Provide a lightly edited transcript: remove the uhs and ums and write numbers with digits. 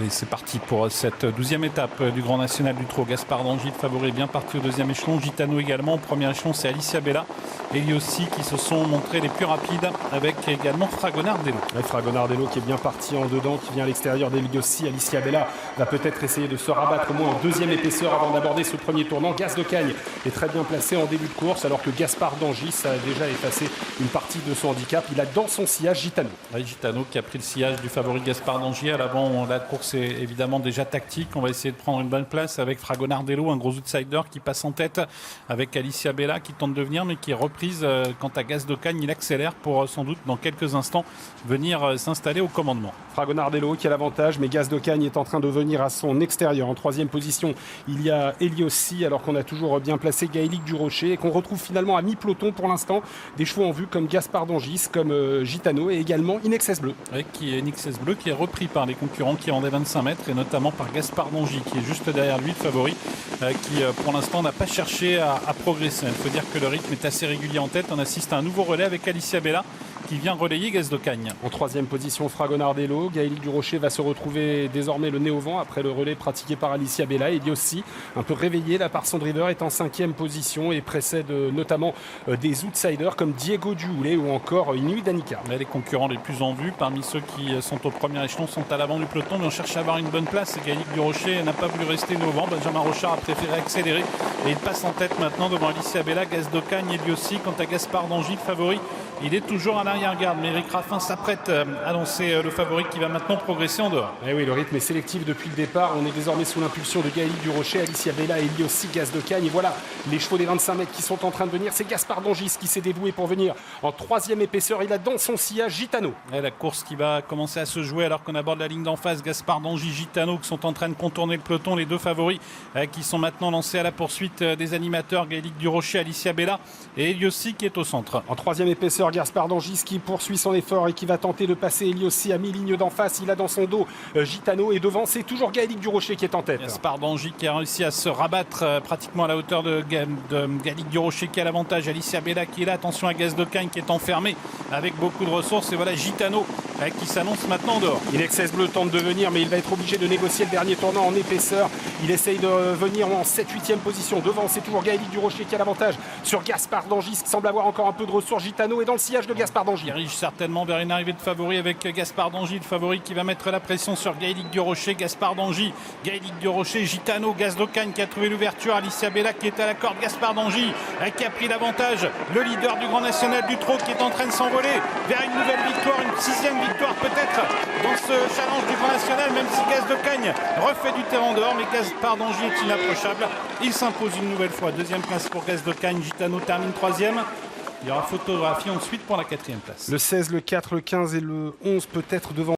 Allez, c'est parti pour cette 12e étape du Grand National du Trot. Gaspard d'Angy, le favori, est bien parti au deuxième échelon. Gitano également. Au premier échelon, c'est Alicia Bella et Liossi qui se sont montrés les plus rapides, avec également Fragonard-Dello. Fragonard-Dello qui est bien parti en dedans, qui vient à l'extérieur des Liossi. Alicia Bella va peut-être essayer de se rabattre au moins en deuxième épaisseur avant d'aborder ce premier tournant. Gaz de Cagne est très bien placé en début de course, alors que Gaspard d'Angy, ça a déjà effacé une partie de son handicap. Il a dans son sillage Gitano. Oui, Gitano qui a pris le sillage du favori Gaspard d'Angy. À l'avant, la course est évidemment déjà tactique. On va essayer de prendre une bonne place avec Fragonard-Dello, un gros outsider qui passe en tête, avec Alicia Bella qui tente de venir mais qui est reprise. Quant à Gaz de Cagne, il accélère pour sans doute dans quelques instants venir s'installer au commandement. Fragonard-Dello qui a l'avantage, mais Gaz de Cagne est en train de venir à son extérieur. En troisième position, il y a Eliossi, alors qu'on a toujours bien placé Gaëlic Durocher et qu'on retrouve finalement à mi-peloton pour l'instant des chevaux en vue comme Gaspard d'Angy, comme Gitano et également Inexcess Bleu. Oui, qui est Inexcess Bleu qui est repris par les concurrents qui rendaient 25 mètres et notamment par Gaspard d'Angy qui est juste derrière lui, le favori, qui pour l'instant n'a pas cherché à progresser. Il faut dire que le rythme est assez régulier en tête. On assiste à un nouveau relais avec Alicia Bella qui vient relayer Gaz de Cagne. En troisième position, Fragonard-Dello. Gaëlic Durocher va se retrouver désormais le nez au vent après le relais pratiqué par Alicia Bella. Et aussi un peu réveillé là par son driver, est en cinquième position et précède notamment des outsiders comme Diego Duhoulet ou encore Inuit Danica. Les concurrents les plus en vue parmi ceux qui sont au premier échelon sont à l'avant du peloton, mais on cherche à avoir une bonne place. Gaëlic Durocher n'a pas voulu rester nez au vent. Benjamin Rochard a préféré accélérer et il passe en tête maintenant devant Alicia Bella, Gaz de Cagne et lui aussi. Quant à Gaspard d'Angy, le favori, il est toujours à l'arrière-garde, mais Eric Raffin s'apprête à lancer le favori qui va maintenant progresser en dehors. Et oui, le rythme est sélectif depuis le départ. On est désormais sous l'impulsion de Gaëlic Durocher, Alicia Bella et lui aussi Gaz de Cagne. Et voilà les chevaux des 25 mètres qui sont en train de venir. C'est Gaspard d'Angy qui s'est dévoué pour venir en troisième épaisseur. Il a dans son sillage Gitano. Et la course qui va commencer à se jouer alors qu'on aborde la ligne d'en face. Gaspard d'Angy, Gitano qui sont en train de contourner le peloton. Les deux favoris qui sont maintenant lancés à la poursuite des animateurs. Gaëlic Durocher, Alicia Bella et Eliossi qui est au centre. En troisième épaisseur, Gaspard d'Angy qui poursuit son effort et qui va tenter de passer Eliossi à mi-ligne d'en face. Il a dans son dos Gitano et devant c'est toujours Gaëlic Durocher qui est en tête. Gaspard d'Angy qui a réussi à se rabattre pratiquement à la hauteur de Gaëlic Durocher qui a l'avantage. Alicia Bella qui est là, attention à Gaz de Cagne qui est enfermé avec beaucoup de ressources. Et voilà Gitano qui s'annonce maintenant en dehors. Inexcess Bleu tente de venir mais il va être obligé de négocier le dernier tournant en épaisseur. Il essaye de venir en 7-8e position. Devant c'est toujours Gaëlic Durocher qui a l'avantage sur Gaspard d'Angy qui semble avoir encore un peu de ressources. Gitano est dans le sillage de Gaspard d'Angy. Il dirige certainement vers une arrivée de favori avec Gaspard d'Angy, le favori qui va mettre la pression sur Gaëlic Durocher. Gaspard d'Angy, Gaëlic Durocher, Gitano, Gaz de Cagne qui a trouvé l'ouverture, Alicia Bella qui est à la corde, Gaspard d'Angy qui a pris l'avantage, le leader du Grand National du Trot qui est en train de s'envoler vers une nouvelle victoire, une 6e victoire peut-être dans ce challenge du Grand National, même si Gaz de Cagne refait du terrain dehors, mais Gaspard d'Angy est inapprochable. Il s'impose une nouvelle fois, deuxième place pour Gaz de Cagne, Gitano termine troisième. Il y aura photographie ensuite pour la 4e place. Le 16, le 4, le 15 et le 11 peut-être devant.